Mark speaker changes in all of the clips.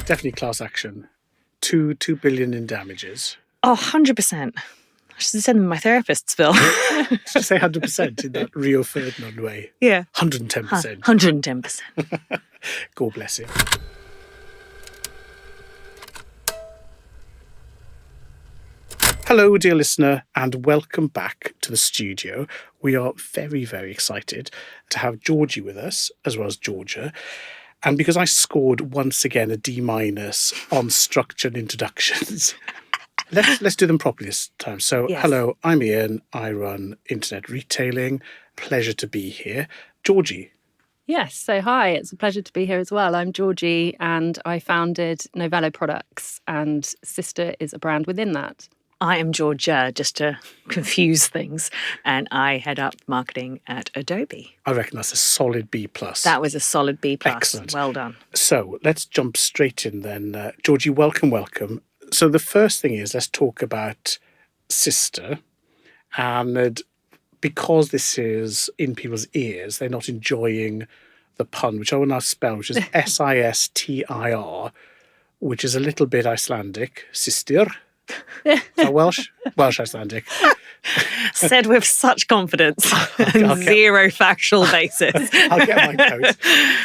Speaker 1: Definitely class action. 2 billion in damages.
Speaker 2: Oh, 100%. I should send them my therapist's bill.
Speaker 1: Did you say 100% in that Rio Ferdinand way?
Speaker 2: Yeah.
Speaker 1: 110%.
Speaker 2: 110%.
Speaker 1: God bless him. Hello, dear listener, and welcome back to the studio. We are very, very excited to have Georgie with us, as well as Georgia. And because I scored once again a D- on structured introductions, let's do them properly this time. So,
Speaker 2: Yes.
Speaker 1: Hello, I'm Ian. I run Internet Retailing. Pleasure to be here. Georgie.
Speaker 3: Yes, so hi, it's a pleasure to be here as well. I'm Georgie and I founded Novello Products, and Sistir is a brand within that.
Speaker 2: I am Georgia, just to confuse things, and I head up marketing at Adobe.
Speaker 1: I reckon that's a solid B+.
Speaker 2: That was a solid B+.
Speaker 1: Excellent.
Speaker 2: Well done.
Speaker 1: So let's jump straight in then. Georgie, welcome. So the first thing is, let's talk about Sistir. And because this is in people's ears, they're not enjoying the pun, which I will now spell, which is Sistir, which is a little bit Icelandic. Sistir. Is that Welsh? Welsh Icelandic.
Speaker 2: Said with such confidence and zero factual basis.
Speaker 1: I'll get my notes.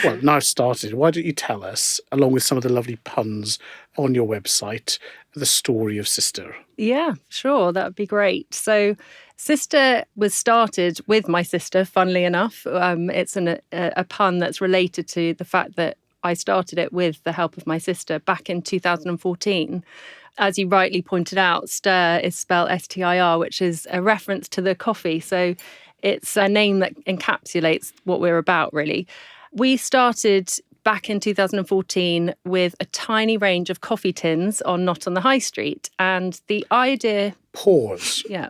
Speaker 1: Well, now I've started, why don't you tell us, along with some of the lovely puns on your website, the story of Sistir?
Speaker 3: Yeah, sure, that would be great. So Sistir was started with my sister, funnily enough. It's a pun that's related to the fact that I started it with the help of my sister back in 2014. As you rightly pointed out, stir is spelled S-T-I-R, which is a reference to the coffee. So it's a name that encapsulates what we're about, really. We started back in 2014 with a tiny range of coffee tins on NotOnTheHighStreet. And the idea...
Speaker 1: Pause.
Speaker 3: Yeah.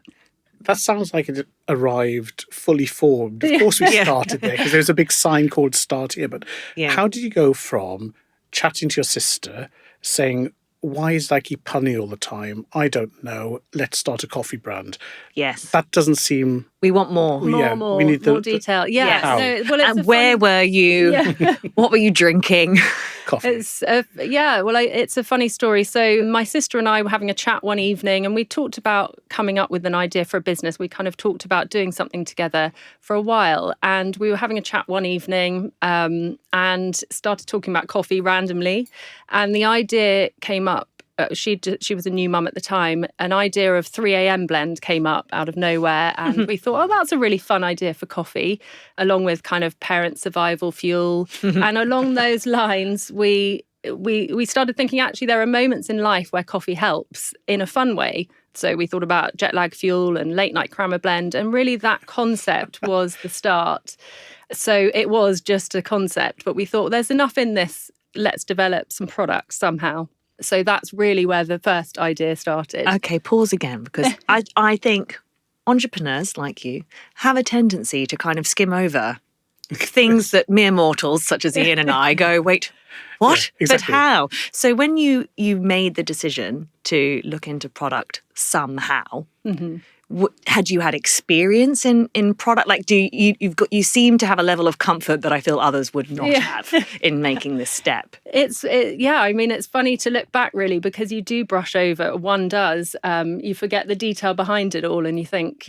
Speaker 1: That sounds like it arrived fully formed. Of course we started there, because there's a big sign called Start Here. But how did you go from chatting to your sister, saying, why is it I keep punning all the time? I don't know. Let's start a coffee brand.
Speaker 2: Yes.
Speaker 1: That doesn't seem...
Speaker 2: We want more.
Speaker 3: We need more detail. Yeah.
Speaker 2: Yes.
Speaker 3: No, well,
Speaker 2: and where were you? Yeah. What were you drinking?
Speaker 1: Coffee.
Speaker 3: It's a funny story. So my sister and I were having a chat one evening and we talked about coming up with an idea for a business. We kind of talked about doing something together for a while. And we were having a chat one evening and started talking about coffee randomly. And the idea came up. She was a new mum at the time. An idea of 3 a.m. blend came up out of nowhere, and we thought, that's a really fun idea for coffee, along with kind of parent survival fuel. And along those lines, we started thinking, actually, there are moments in life where coffee helps in a fun way. So we thought about jet lag fuel and late night crammer blend, and really that concept was the start. So it was just a concept, but we thought there's enough in this. Let's develop some products somehow. So that's really where the first idea started.
Speaker 2: Okay, pause again, because I think entrepreneurs like you have a tendency to kind of skim over things that mere mortals, such as Ian and I, go, wait, what?
Speaker 1: Yeah, exactly.
Speaker 2: But how? So when you made the decision to look into product somehow, had you had experience in product? Like, you seem to have a level of comfort that I feel others would not have in making this step.
Speaker 3: It's funny to look back, really, because you do brush over. One does. You forget the detail behind it all, and you think,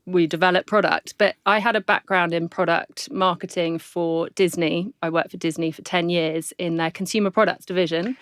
Speaker 3: we developed product. But I had a background in product marketing for Disney. I worked for Disney for 10 years in their consumer products division.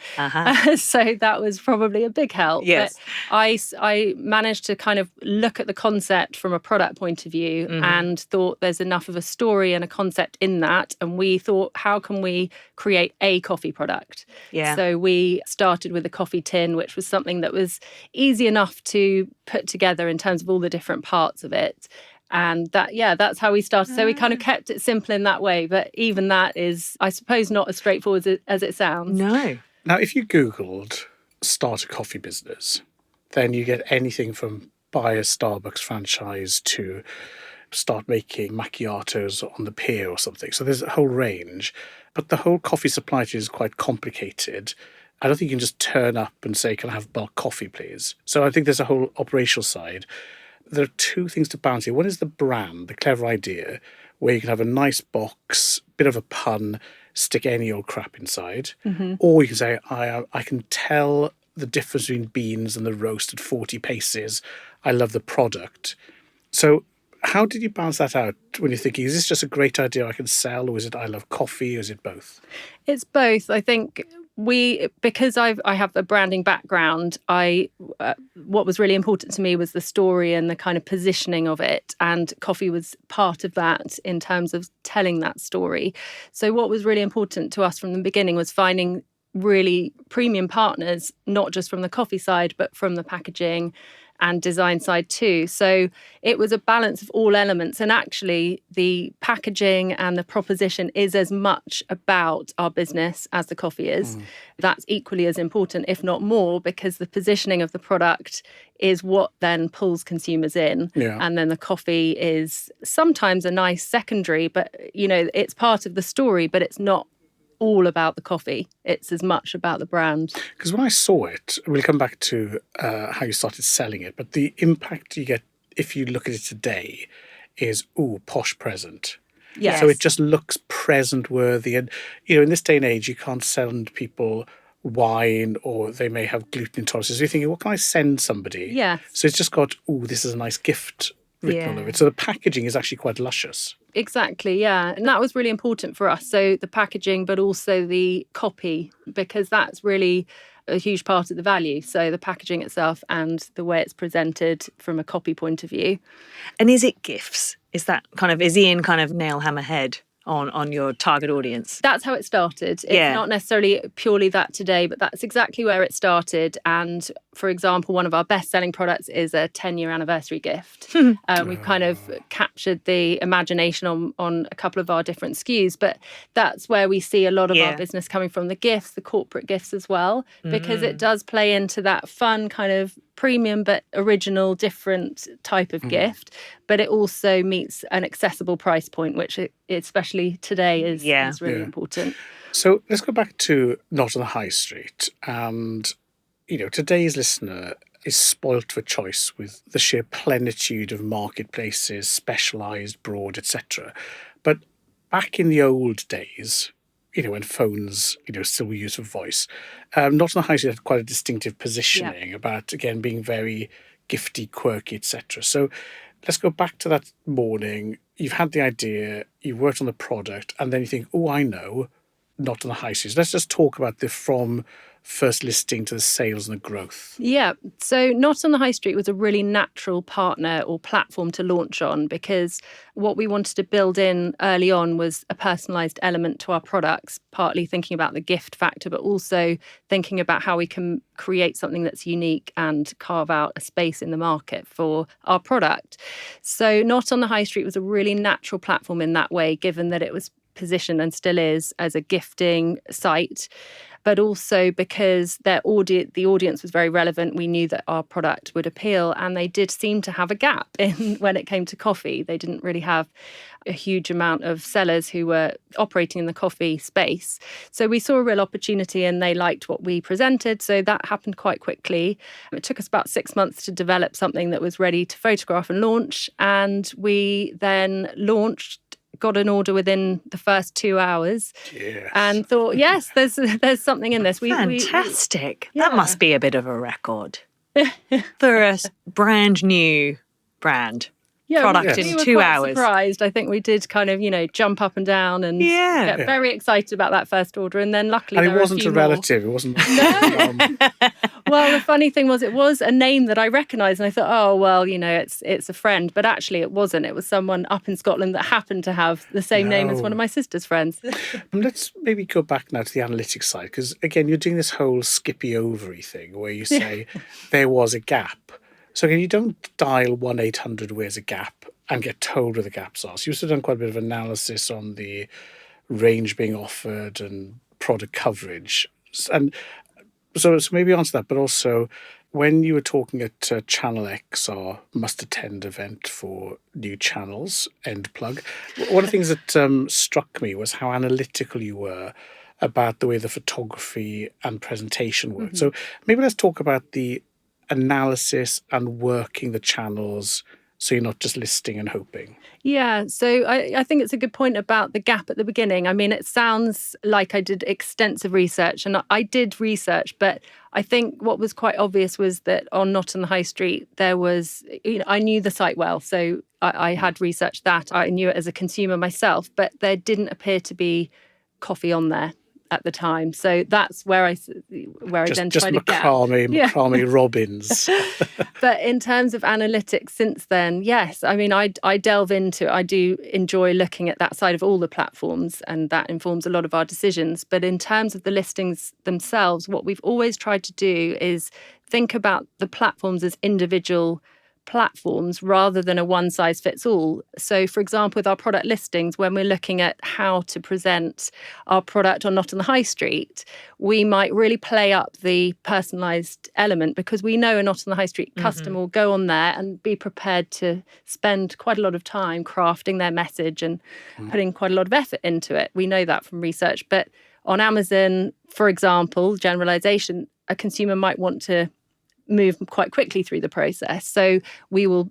Speaker 3: So that was probably a big help.
Speaker 2: Yes.
Speaker 3: But I managed to kind of look at the concept from a product point of view and thought there's enough of a story and a concept in that. And we thought, how can we create a coffee product?
Speaker 2: Yeah.
Speaker 3: So we started with a coffee tin, which was something that was easy enough to put together in terms of all the different parts of it. And that's how we started. So we kind of kept it simple in that way. But even that is, I suppose, not as straightforward as it sounds.
Speaker 2: No.
Speaker 1: Now, if you Googled start a coffee business, then you get anything from buy a Starbucks franchise to start making macchiatos on the pier or something. So there's a whole range. But the whole coffee supply chain is quite complicated. I don't think you can just turn up and say, can I have bulk coffee, please? So I think there's a whole operational side. There are two things to balance here. One is the brand, the clever idea, where you can have a nice box, bit of a pun, stick any old crap inside. Or you can say, I can tell the difference between beans and the roast at 40 paces. I love the product. So how did you balance that out when you're thinking, is this just a great idea I can sell, or is it I love coffee, or is it both?
Speaker 3: It's both. I think because I have a branding background, what was really important to me was the story and the kind of positioning of it, and coffee was part of that in terms of telling that story. So what was really important to us from the beginning was finding really premium partners, not just from the coffee side, but from the packaging and design side too. So it was a balance of all elements. And actually, the packaging and the proposition is as much about our business as the coffee is. That's equally as important, if not more, because the positioning of the product is what then pulls consumers in.
Speaker 1: Yeah.
Speaker 3: And then the coffee is sometimes a nice secondary, but, it's part of the story, but it's not all about the coffee. It's as much about the brand.
Speaker 1: Because when I saw it, we'll come back to how you started selling it, but the impact you get if you look at it today is, posh present.
Speaker 3: Yes.
Speaker 1: So it just looks present worthy. And, in this day and age, you can't send people wine, or they may have gluten intolerances. So you're thinking, what can I send somebody?
Speaker 3: Yes.
Speaker 1: So it's just got, this is a nice gift written all over it. So the packaging is actually quite luscious.
Speaker 3: Exactly, yeah. And that was really important for us. So the packaging, but also the copy, because that's really a huge part of the value. So the packaging itself and the way it's presented from a copy point of view.
Speaker 2: And is it gifts? Is Ian kind of nail hammer head on your target audience?
Speaker 3: That's how it started. It's not necessarily purely that today, but that's exactly where it started. And for example, one of our best-selling products is a 10-year anniversary gift. We've kind of captured the imagination on a couple of our different SKUs, but that's where we see a lot of our business coming from, the gifts, the corporate gifts as well, because it does play into that fun kind of premium but original, different type of gift, but it also meets an accessible price point, which especially today is really important.
Speaker 1: So let's go back to Not on the High Street. And, today's listener is spoilt for choice with the sheer plenitude of marketplaces, specialised, broad, etc. But back in the old days, when phones, still were used for voice, Not on the High Street had quite a distinctive positioning about, again, being very gifty, quirky, etc. So let's go back to that morning. You've had the idea, you've worked on the product, and then you think, I know, Not on the High Street. Let's just talk about from first listing to the sales and the growth.
Speaker 3: Yeah. So Not on the High Street was a really natural partner or platform to launch on, because what we wanted to build in early on was a personalised element to our products, partly thinking about the gift factor, but also thinking about how we can create something that's unique and carve out a space in the market for our product. So Not on the High Street was a really natural platform in that way, given that it was positioned and still is as a gifting site, but also because the audience was very relevant. We knew that our product would appeal, and they did seem to have a gap in when it came to coffee. They didn't really have a huge amount of sellers who were operating in the coffee space. So we saw a real opportunity, and they liked what we presented. So that happened quite quickly. It took us about 6 months to develop something that was ready to photograph and launch. And we then got an order within the first 2 hours, and thought, yes, there's something in this.
Speaker 2: Fantastic. That must be a bit of a record for a brand new brand. Product in 2 hours.
Speaker 3: Surprised. I think we did kind of, jump up and down and get very excited about that first order. And then luckily,
Speaker 1: and it wasn't a relative. It wasn't.
Speaker 3: Well, the funny thing was, it was a name that I recognised, and I thought, it's a friend. But actually, it wasn't. It was someone up in Scotland that happened to have the same name as one of my sister's friends.
Speaker 1: Let's maybe go back now to the analytics side, because again, you're doing this whole skippy ovary thing where you say there was a gap. So again, you don't dial 1-800 where's a gap and get told where the gaps are. So you've done quite a bit of analysis on the range being offered and product coverage. And so maybe answer that, but also when you were talking at Channel X, our must-attend event for new channels, end plug, one of the things that struck me was how analytical you were about the way the photography and presentation worked. So maybe let's talk about the analysis and working the channels so you're not just listing and hoping?
Speaker 3: Yeah, so I think it's a good point about the gap at the beginning. I mean, it sounds like I did extensive research, and I did research, but I think what was quite obvious was that on Not on the High Street, there was, I knew the site well, so I had researched that. I knew it as a consumer myself, but there didn't appear to be coffee on there at the time. So that's where I identified a gap.
Speaker 1: Macrame Robbins.
Speaker 3: But in terms of analytics since then, yes. I mean, I delve into it. I do enjoy looking at that side of all the platforms, and that informs a lot of our decisions. But in terms of the listings themselves, what we've always tried to do is think about the platforms as individual platforms rather than a one-size-fits-all. So, for example, with our product listings, when we're looking at how to present our product on Not on the High Street, we might really play up the personalised element, because we know a Not on the High Street customer will go on there and be prepared to spend quite a lot of time crafting their message and putting quite a lot of effort into it. We know that from research. But on Amazon, for example, generalisation, a consumer might want to move quite quickly through the process. So we will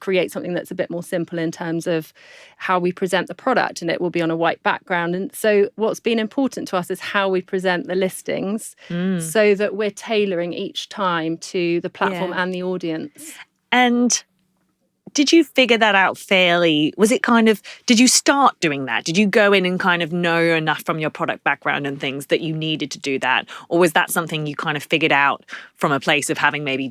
Speaker 3: create something that's a bit more simple in terms of how we present the product, and it will be on a white background. And so what's been important to us is how we present the listings so that we're tailoring each time to the platform and the audience.
Speaker 2: And did you figure that out fairly? Was it did you start doing that? Did you go in and kind of know enough from your product background and things that you needed to do that? Or was that something you kind of figured out from a place of having maybe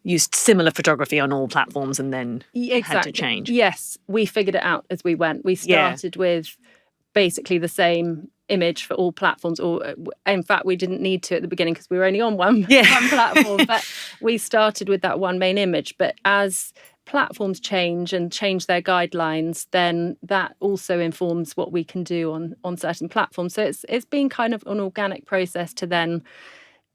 Speaker 2: used similar photography on all platforms and then had to change?
Speaker 3: Yes, we figured it out as we went. We started with basically the same image for all platforms, or in fact we didn't need to at the beginning because we were only on one platform, but we started with that one main image. But as platforms change and change their guidelines, then that also informs what we can do on certain platforms. So it's been kind of an organic process to then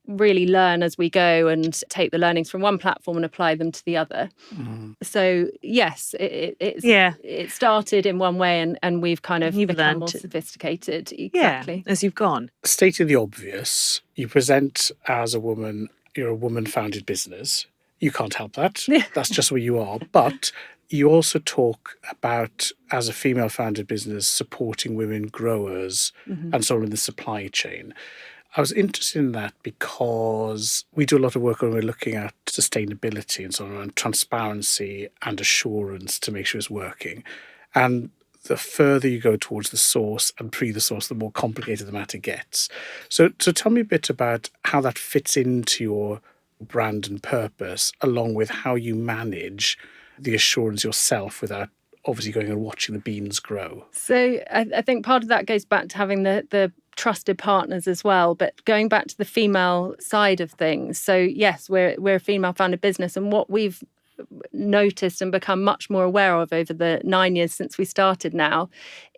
Speaker 3: really learn as we go and take the learnings from one platform and apply them to the other. So yes, it started in one way, and we've kind of become more sophisticated. Exactly.
Speaker 2: As you've gone.
Speaker 1: Stating the obvious, you present as a woman, you're a woman-founded business. You can't help that. That's just where you are. But you also talk about, as a female-founded business, supporting women growers and so on in the supply chain. I was interested in that because we do a lot of work when we're looking at sustainability and so on, and transparency and assurance to make sure it's working. And the further you go towards the source and the source, the more complicated the matter gets. So tell me a bit about how that fits into your brand and purpose, along with how you manage the assurance yourself without obviously going and watching the beans grow.
Speaker 3: So I think part of that goes back to having the trusted partners as well. But going back to the female side of things, so yes, we're a female-founded business, and what we've noticed and become much more aware of over the 9 years since we started now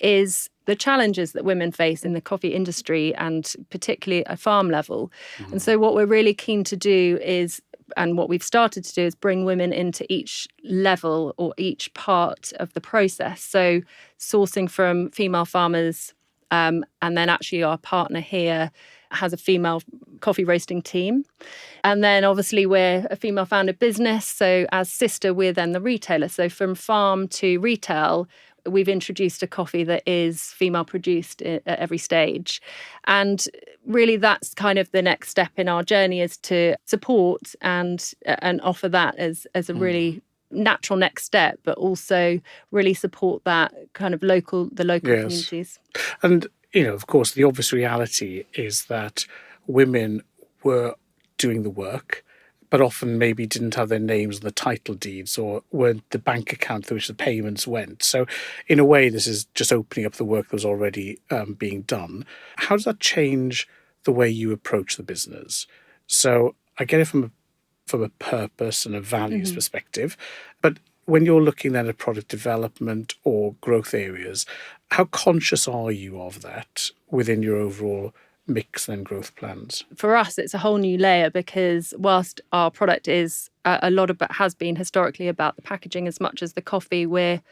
Speaker 3: is the challenges that women face in the coffee industry, and particularly at farm level. And so what we're really keen to do is, and what we've started to do, is bring women into each level or each part of the process. So sourcing from female farmers, and then actually our partner here has a female coffee roasting team. And then obviously we're a female founded business. So as Sistir, we're then the retailer. So from farm to retail, we've introduced a coffee that is female produced at every stage. And really that's kind of the next step in our journey, is to support and offer that as a really natural next step, but also really support that kind of local communities.
Speaker 1: And, of course, the obvious reality is that women were doing the work, but often maybe didn't have their names on the title deeds or weren't the bank account through which the payments went. So in a way, this is just opening up the work that was already being done. How does that change the way you approach the business? So I get it from a purpose and a values perspective, but when you're looking then at product development or growth areas, how conscious are you of that within your overall mix and growth plans?
Speaker 3: For us, it's a whole new layer, because whilst our product is a lot of it has been historically about the packaging as much as the coffee, we're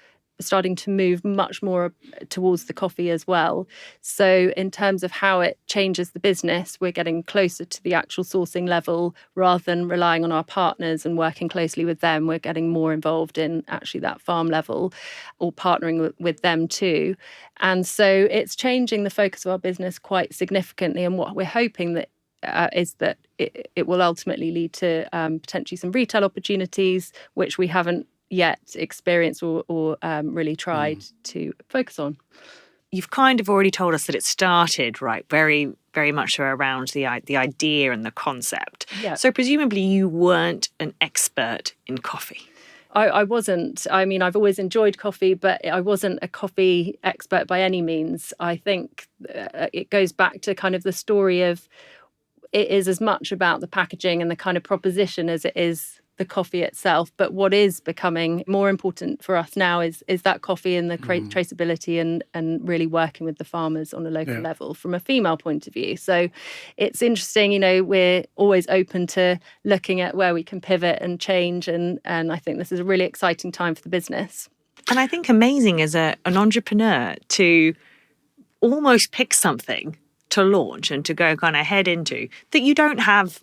Speaker 3: starting to move much more towards the coffee as well. So in terms of how it changes the business, we're getting closer to the actual sourcing level rather than relying on our partners and working closely with them. We're getting more involved in actually that farm level or partnering with them too. And so it's changing the focus of our business quite significantly. And what we're hoping that is that it will ultimately lead to potentially some retail opportunities, which we haven't yet experienced or really tried to focus on.
Speaker 2: You've kind of already told us that it started, right, very, very much so around the idea and the concept.
Speaker 3: Yeah.
Speaker 2: So presumably you weren't an expert in coffee.
Speaker 3: I wasn't. I mean, I've always enjoyed coffee, but I wasn't a coffee expert by any means. I think it goes back to kind of the story of it is as much about the packaging and the kind of proposition as it is the coffee itself. But what is becoming more important for us now is that coffee and the traceability and really working with the farmers on a local level from a female point of view. So it's interesting, we're always open to looking at where we can pivot and change. And I think this is a really exciting time for the business.
Speaker 2: And I think amazing as an entrepreneur to almost pick something to launch and to go kind of head into that you don't have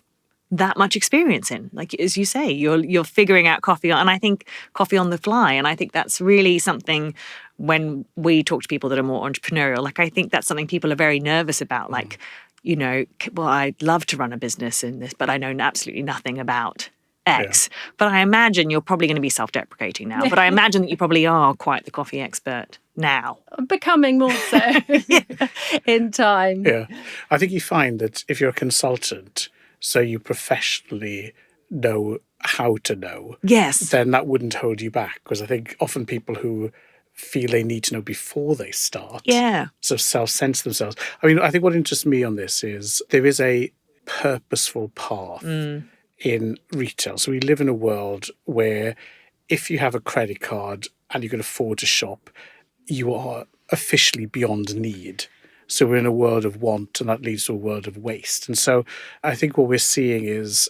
Speaker 2: that much experience in. Like, as you say, you're figuring out coffee, and I think coffee on the fly. And I think that's really something when we talk to people that are more entrepreneurial, like I think that's something people are very nervous about. Like, well, I'd love to run a business in this, but I know absolutely nothing about X. Yeah. But I imagine you're probably going to be self-deprecating now. But I imagine that you probably are quite the coffee expert now.
Speaker 3: Becoming more so in time.
Speaker 1: Yeah. I think you find that if you're a consultant, so you professionally know how to know,
Speaker 2: yes,
Speaker 1: then that wouldn't hold you back. Because I think often people who feel they need to know before they start, sort of self-censor themselves. I mean, I think what interests me on this is there is a purposeful path in retail. So we live in a world where if you have a credit card and you can afford to shop, you are officially beyond need. So we're in a world of want, and that leads to a world of waste. And so I think what we're seeing is,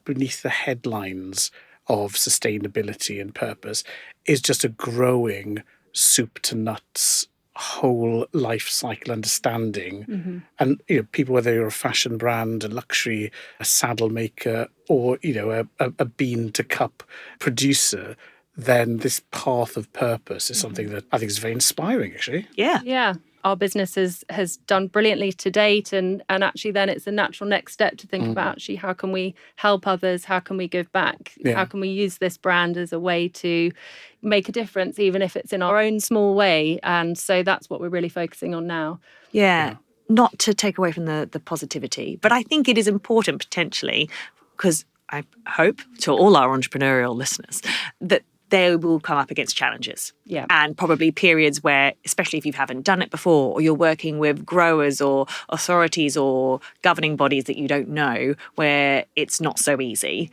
Speaker 1: beneath the headlines of sustainability and purpose is just a growing soup to nuts whole life cycle understanding. And people, whether you're a fashion brand, a luxury, a saddle maker, or a bean to cup producer, then this path of purpose is something that I think is very inspiring, actually.
Speaker 3: Yeah. Our business has done brilliantly to date, and actually then it's a natural next step to think about actually how can we help others, how can we give back, how can we use this brand as a way to make a difference, even if it's in our own small way. And so that's what we're really focusing on now.
Speaker 2: Yeah. Not to take away from the positivity, but I think it is important potentially, because I hope to all our entrepreneurial listeners that they will come up against challenges.
Speaker 3: Yeah.
Speaker 2: And probably periods where, especially if you haven't done it before, or you're working with growers or authorities or governing bodies that you don't know, where it's not so easy.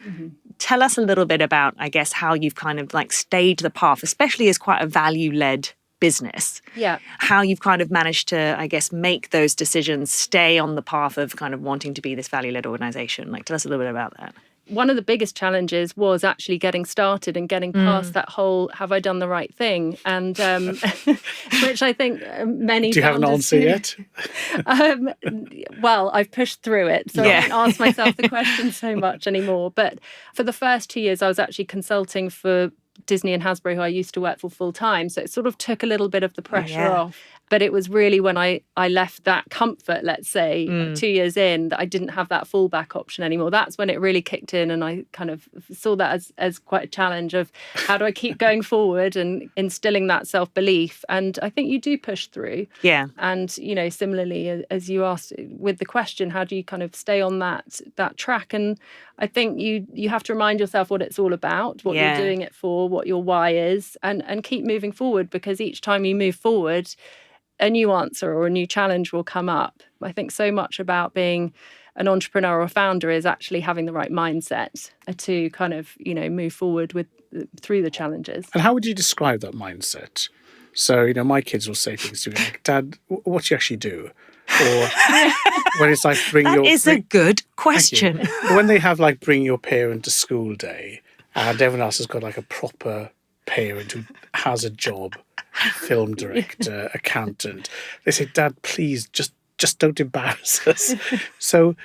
Speaker 2: Tell us a little bit about, I guess, how you've kind of like stayed the path, especially as quite a value-led business.
Speaker 3: Yeah.
Speaker 2: How you've kind of managed to, I guess, make those decisions, stay on the path of kind of wanting to be this value-led organisation. Like, tell us a little bit about that.
Speaker 3: One of the biggest challenges was actually getting started and getting past that whole, have I done the right thing? And which I think many
Speaker 1: Do you have an answer yet?
Speaker 3: Well, I've pushed through it, so I don't ask myself the question so much anymore. But for the first 2 years, I was actually consulting for Disney and Hasbro, who I used to work for full time. So it sort of took a little bit of the pressure off. But it was really when I left that comfort, let's say, 2 years in, that I didn't have that fallback option anymore. That's when it really kicked in, and I kind of saw that as quite a challenge of how do I keep going forward and instilling that self-belief. And I think you do push through.
Speaker 2: Yeah.
Speaker 3: And, similarly, as you asked with the question, how do you kind of stay on that track? And I think you have to remind yourself what it's all about, what you're doing it for, what your why is, and keep moving forward, because each time you move forward, a new answer or a new challenge will come up. I think so much about being an entrepreneur or founder is actually having the right mindset to kind of, move forward through the challenges.
Speaker 1: And how would you describe that mindset? So, my kids will say things to me like, Dad, what do you actually do? Or when it's like
Speaker 2: That is a good question.
Speaker 1: When they have like bring your parent to school day and everyone else has got like a proper parent who has a job, film director, accountant. They say, Dad, please just don't embarrass us. So,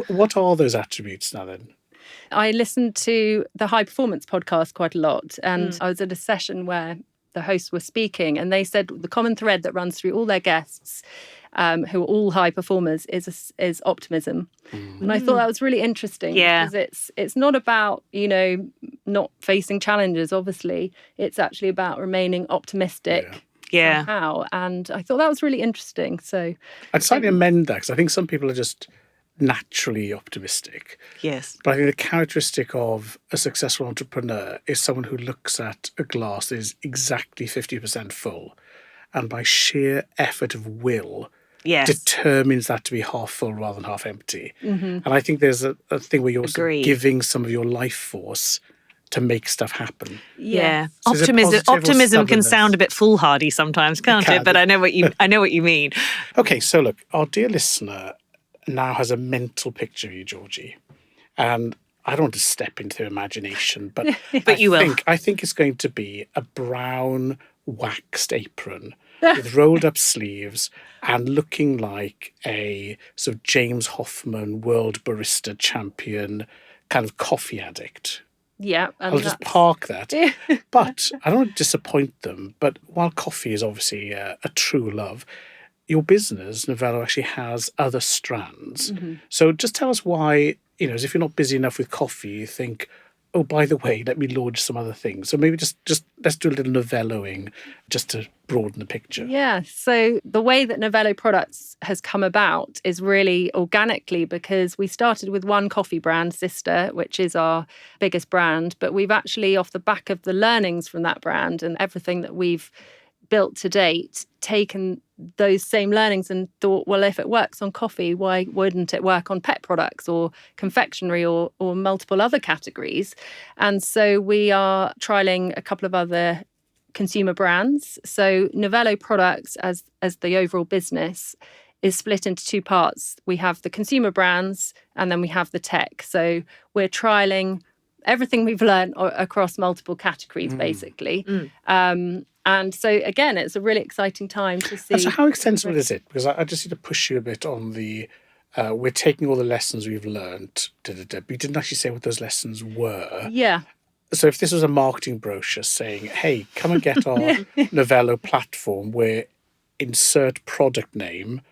Speaker 1: what are those attributes now then?
Speaker 3: I listened to the High Performance podcast quite a lot, and I was at a session where the hosts were speaking, and they said the common thread that runs through all their guests, who are all high performers, is optimism. And I thought that was really interesting, because it's not about, not facing challenges, obviously. It's actually about remaining optimistic somehow. And I thought that was really interesting. So
Speaker 1: I'd slightly amend that, because I think some people are just naturally optimistic.
Speaker 2: Yes.
Speaker 1: But I think the characteristic of a successful entrepreneur is someone who looks at a glass that is exactly 50% full, and by sheer effort of will, determines that to be half full rather than half empty. And I think there's a thing where you're also giving some of your life force to make stuff happen.
Speaker 2: Yeah.
Speaker 1: So
Speaker 2: Optimism can sound a bit foolhardy sometimes, can't it? But I know what you mean.
Speaker 1: Okay, so look, our dear listener now has a mental picture of you, Georgie. And I don't want to step into their imagination, but I think it's going to be a brown waxed apron with rolled up sleeves and looking like a sort of James Hoffman world barista champion kind of coffee addict.
Speaker 3: Yeah.
Speaker 1: I'll just park that. But I don't want to disappoint them. But while coffee is obviously a true love, your business, Novello, actually has other strands. So just tell us why, as if you're not busy enough with coffee, you think, oh, by the way, let me launch some other things. So maybe just let's do a little Novelloing just to broaden the picture.
Speaker 3: Yeah. So the way that Novello Products has come about is really organically, because we started with one coffee brand, Sistir, which is our biggest brand. But we've actually, off the back of the learnings from that brand and everything that we've built to date, taken those same learnings and thought, well, if it works on coffee, why wouldn't it work on pet products or confectionery or multiple other categories? And so we are trialing a couple of other consumer brands. So Novello Products, as the overall business, is split into two parts. We have the consumer brands and then we have the tech. So we're trialing everything we've learned across multiple categories, basically. And so, again, it's a really exciting time to see.
Speaker 1: And so how extensive is it? Because I just need to push you a bit on the, we're taking all the lessons we've learned, but you didn't actually say what those lessons were.
Speaker 3: Yeah.
Speaker 1: So if this was a marketing brochure saying, hey, come and get our Novello platform where insert product name,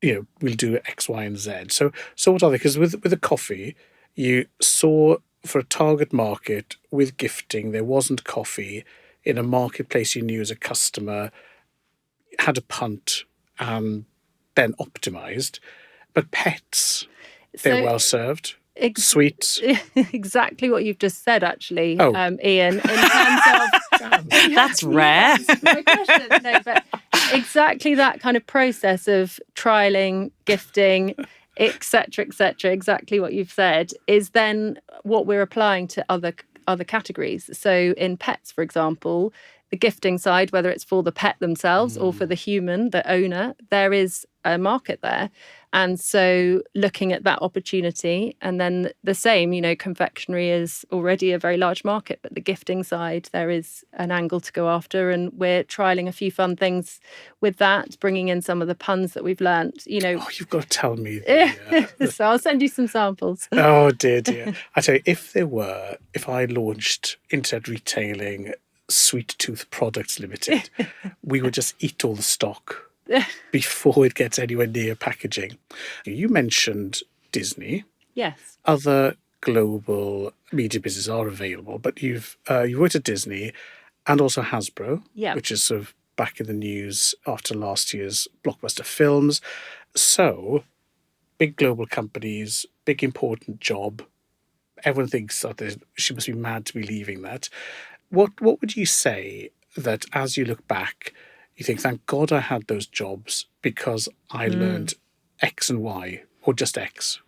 Speaker 1: we'll do X, Y, and Z. So what are they? Because with the coffee, you saw for a target market with gifting, there wasn't coffee in a marketplace you knew as a customer, had a punt and then optimized. But pets, they're well served. Sweets.
Speaker 3: Exactly what you've just said, actually, Ian, in terms of...
Speaker 2: That's rare.
Speaker 3: My question. No, but exactly that kind of process of trialing, gifting, etc., exactly what you've said, is then what we're applying to other categories. So in pets, for example, the gifting side, whether it's for the pet themselves or for the human, the owner, there is a market there. And so looking at that opportunity, and then the same, confectionery is already a very large market, but the gifting side, there is an angle to go after. And we're trialing a few fun things with that, bringing in some of the puns that we've learnt, Oh,
Speaker 1: you've got to tell me.
Speaker 3: So I'll send you some samples.
Speaker 1: Oh, dear. I tell you, if I launched Internet Retailing Sweet Tooth Products Limited, we would just eat all the stock before it gets anywhere near packaging. You mentioned Disney.
Speaker 3: Yes.
Speaker 1: Other global media businesses are available, but you've worked at Disney and also Hasbro, which is sort of back in the news after last year's blockbuster films. So, big global companies, big important job. Everyone thinks that she must be mad to be leaving that. What would you say that as you look back, you think, thank God I had those jobs because I learned X and Y, or just X?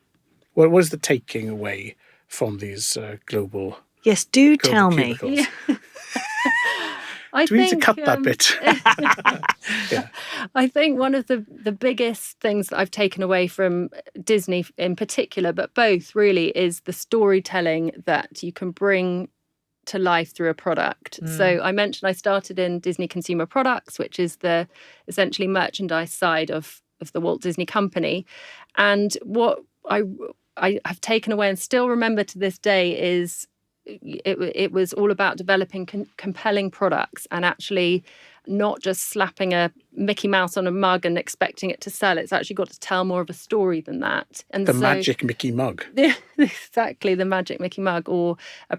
Speaker 1: What is the taking away from these global?
Speaker 2: Yes, do tell me.
Speaker 3: Yeah.
Speaker 1: Do we need to cut that bit? Yeah.
Speaker 3: I think one of the biggest things that I've taken away from Disney in particular, but both really, is the storytelling that you can bring to life through a product. So I mentioned I started in Disney Consumer Products, which is the essentially merchandise side of the Walt Disney Company. And what I have taken away and still remember to this day is it was all about developing compelling products and actually not just slapping a Mickey Mouse on a mug and expecting it to sell. It's actually got to tell more of a story than that. And
Speaker 1: the magic Mickey mug.
Speaker 3: Exactly, the magic Mickey mug, or a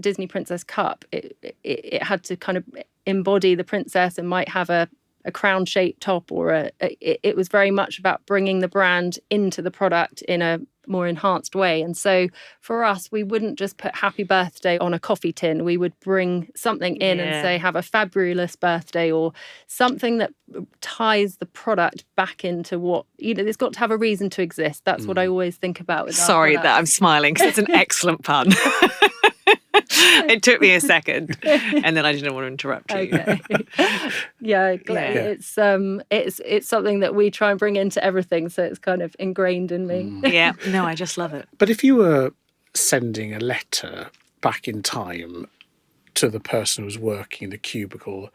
Speaker 3: Disney princess cup. It had to kind of embody the princess and might have a crown-shaped top, or it was very much about bringing the brand into the product in a more enhanced way. And so for us, we wouldn't just put happy birthday on a coffee tin. We would bring something in and say, have a fabulous birthday, or something that ties the product back into what, it's got to have a reason to exist. That's what I always think about with
Speaker 2: Sorry that I'm smiling, because it's an excellent pun. It took me a second, and then I didn't want to interrupt you.
Speaker 3: Okay. It's something that we try and bring into everything, so it's kind of ingrained in me.
Speaker 2: Yeah, no, I just love it.
Speaker 1: But if you were sending a letter back in time to the person who was working in the cubicle,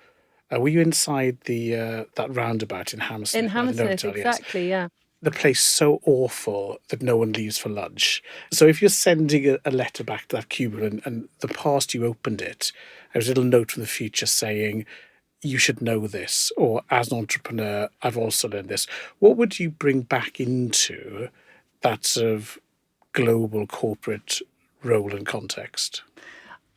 Speaker 1: were you inside the that roundabout in Hammersmith?
Speaker 3: In Hammersmith, exactly, yeah.
Speaker 1: The place so awful that no one leaves for lunch. So if you're sending a letter back to that cubicle and the past you opened it, there's a little note from the future saying, you should know this, or as an entrepreneur, I've also learned this. What would you bring back into that sort of global corporate role and context?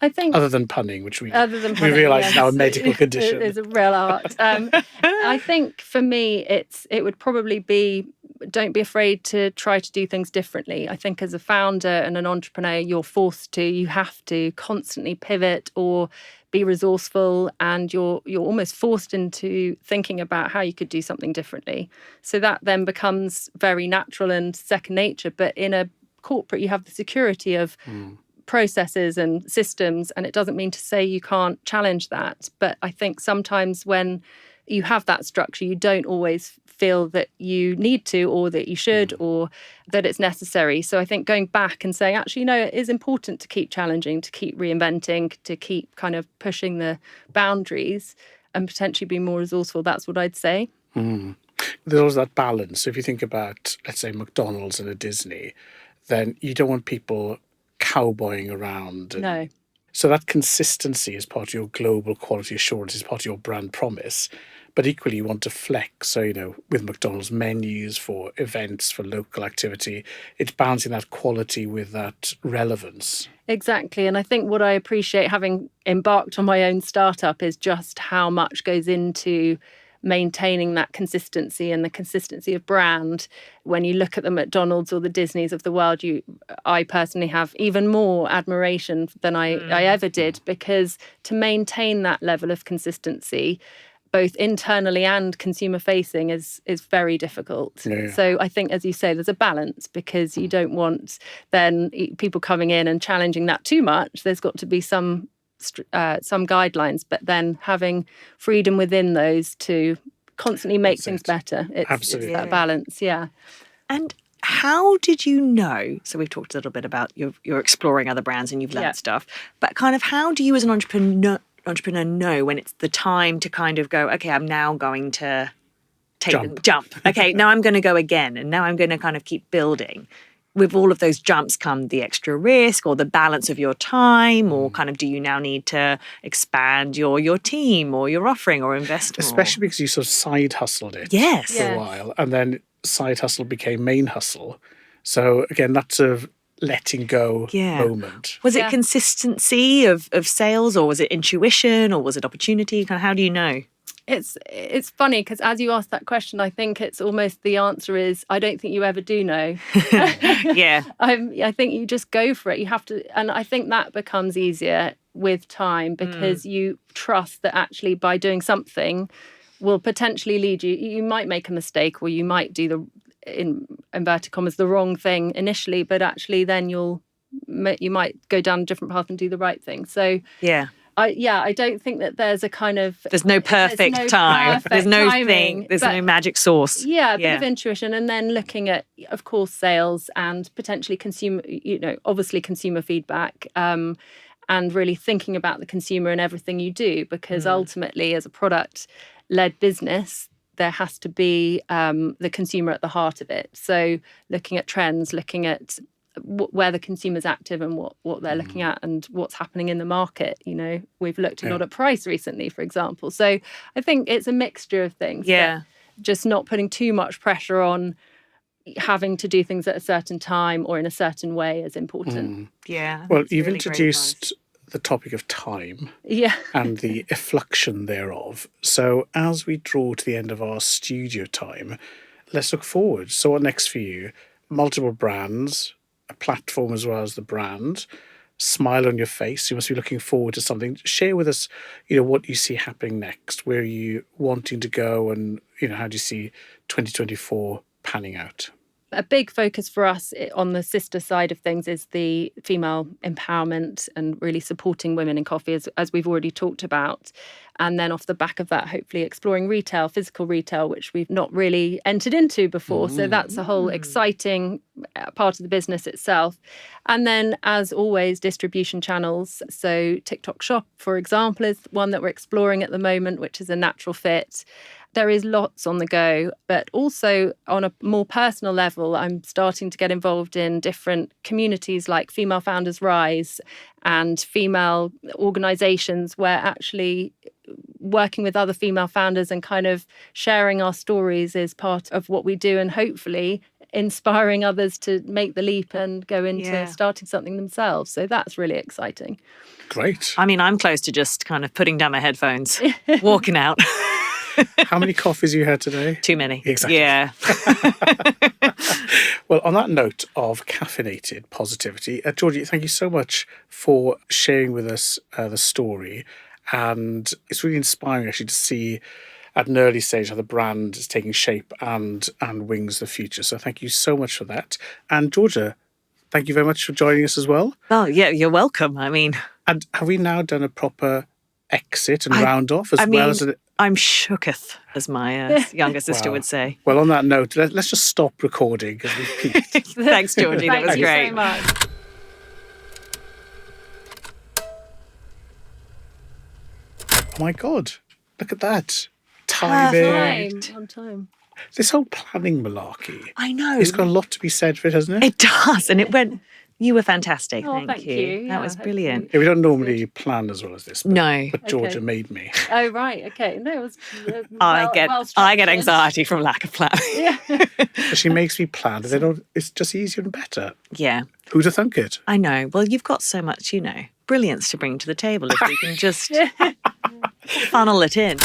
Speaker 3: I think,
Speaker 1: other than punning, which we
Speaker 3: yes,
Speaker 1: realise is now a medical condition.
Speaker 3: It's a real art. I think for me, it would probably be, don't be afraid to try to do things differently. I think as a founder and an entrepreneur, you have to constantly pivot or be resourceful, and you're almost forced into thinking about how you could do something differently. So that then becomes very natural and second nature. But in a corporate, you have the security of processes and systems, and it doesn't mean to say you can't challenge that. But I think sometimes when you have that structure, you don't always feel that you need to, or that you should, or that it's necessary. So I think going back and saying, actually, no, it is important to keep challenging, to keep reinventing, to keep kind of pushing the boundaries and potentially be more resourceful. That's what I'd say.
Speaker 1: There's always that balance. So if you think about, let's say, McDonald's and a Disney, then you don't want people cowboying around.
Speaker 3: No.
Speaker 1: So that consistency is part of your global quality assurance, is part of your brand promise. But equally, you want to flex. So, with McDonald's menus for events, for local activity, it's balancing that quality with that relevance.
Speaker 3: Exactly. And I think what I appreciate having embarked on my own startup is just how much goes into maintaining that consistency and the consistency of brand. When you look at the McDonald's or the Disneys of the world, I personally have even more admiration than I ever did, because to maintain that level of consistency, both internally and consumer facing, is very difficult.
Speaker 1: Yeah.
Speaker 3: So I think, as you say, there's a balance, because you don't want then people coming in and challenging that too much. There's got to be some guidelines, but then having freedom within those to constantly make things better.
Speaker 1: Absolutely.
Speaker 3: It's that balance, yeah.
Speaker 2: And how did you know? So we've talked a little bit about you're exploring other brands and you've learned stuff, but kind of how do you as an entrepreneur know when it's the time to kind of go, okay, I'm now going to jump. Okay, now I'm going to go again, and now I'm going to kind of keep building. With all of those jumps come the extra risk, or the balance of your time, or kind of, do you now need to expand your team or your offering, or invest more?
Speaker 1: Especially because you sort of side hustled it for a while, and then side hustle became main hustle. So again, that sort of letting go moment.
Speaker 2: Was it consistency of sales, or was it intuition, or was it opportunity? Kind of, how do you know?
Speaker 3: It's funny, because as you ask that question, I think it's almost the answer is, I don't think you ever do know.
Speaker 2: Yeah.
Speaker 3: I think you just go for it. You have to, and I think that becomes easier with time, because you trust that actually by doing something will potentially lead you. You might make a mistake, or you might do in inverted commas, the wrong thing initially, but actually then you might go down a different path and do the right thing. So I don't think that there's a kind of...
Speaker 2: There's no perfect time. There's no
Speaker 3: timing,
Speaker 2: There's no magic sauce.
Speaker 3: Yeah, a bit of intuition, and then looking at, of course, sales and potentially consumer, obviously consumer feedback, and really thinking about the consumer in everything you do, because ultimately, as a product-led business, there has to be the consumer at the heart of it. So looking at trends, looking at where the consumer's active and what they're looking at and what's happening in the market. You know, we've looked a lot at price recently, for example. So I think it's a mixture of things.
Speaker 2: Yeah.
Speaker 3: Just not putting too much pressure on having to do things at a certain time or in a certain way is important.
Speaker 2: Yeah.
Speaker 1: Well,
Speaker 2: that's
Speaker 1: you've
Speaker 2: really great
Speaker 1: introduced the topic of time
Speaker 3: Yeah.
Speaker 1: and the effluxion thereof. So as we draw to the end of our studio time, let's look forward. So what next for you? Multiple brands, a platform as well as the brand, smile on your face. You must be looking forward to something. Share with us, what you see happening next. Where are you wanting to go, and how do you see 2024 panning out?
Speaker 3: A big focus for us on the Sistir side of things is the female empowerment and really supporting women in coffee, as we've already talked about. And then off the back of that, hopefully exploring retail, physical retail, which we've not really entered into before. So that's a whole exciting part of the business itself. And then, as always, distribution channels. So TikTok Shop, for example, is one that we're exploring at the moment, which is a natural fit. There is lots on the go, but also on a more personal level, I'm starting to get involved in different communities like Female Founders Rise and female organisations, where actually working with other female founders and kind of sharing our stories is part of what we do, and hopefully inspiring others to make the leap and go into starting something themselves. So that's really exciting.
Speaker 1: Great.
Speaker 2: I mean, I'm close to just kind of putting down my headphones, walking out.
Speaker 1: How many coffees you had today?
Speaker 2: Too many.
Speaker 1: Exactly.
Speaker 2: Yeah.
Speaker 1: Well, on that note of caffeinated positivity, Georgie, thank you so much for sharing with us the story. And it's really inspiring, actually, to see at an early stage how the brand is taking shape and wings the future. So thank you so much for that. And Georgia, thank you very much for joining us as well.
Speaker 2: Oh, yeah, you're welcome. I mean...
Speaker 1: And have we now done a proper exit and round off well as an...
Speaker 2: I'm shooketh, as my younger sister would say.
Speaker 1: Well, on that note, let's just stop recording because we've peaked.
Speaker 2: Thanks, Georgie. That was great.
Speaker 3: Thank you so much.
Speaker 1: Oh my God, look at that. Timing.
Speaker 3: On time.
Speaker 1: This whole planning malarkey.
Speaker 2: I know.
Speaker 1: It's got a lot to be said for it, hasn't it?
Speaker 2: It does. And it went... You were fantastic.
Speaker 3: Oh, thank you.
Speaker 2: That was brilliant.
Speaker 1: Yeah, we don't normally plan as well as this. But,
Speaker 2: No.
Speaker 1: But Georgia made me.
Speaker 3: Oh, right. Okay. No, it was
Speaker 2: I get anxiety from lack of planning.
Speaker 3: Yeah.
Speaker 1: She makes me plan. It's just easier and better.
Speaker 2: Yeah.
Speaker 1: Who'd have thunk it?
Speaker 2: I know. Well, you've got so much, brilliance to bring to the table if we can just funnel it in.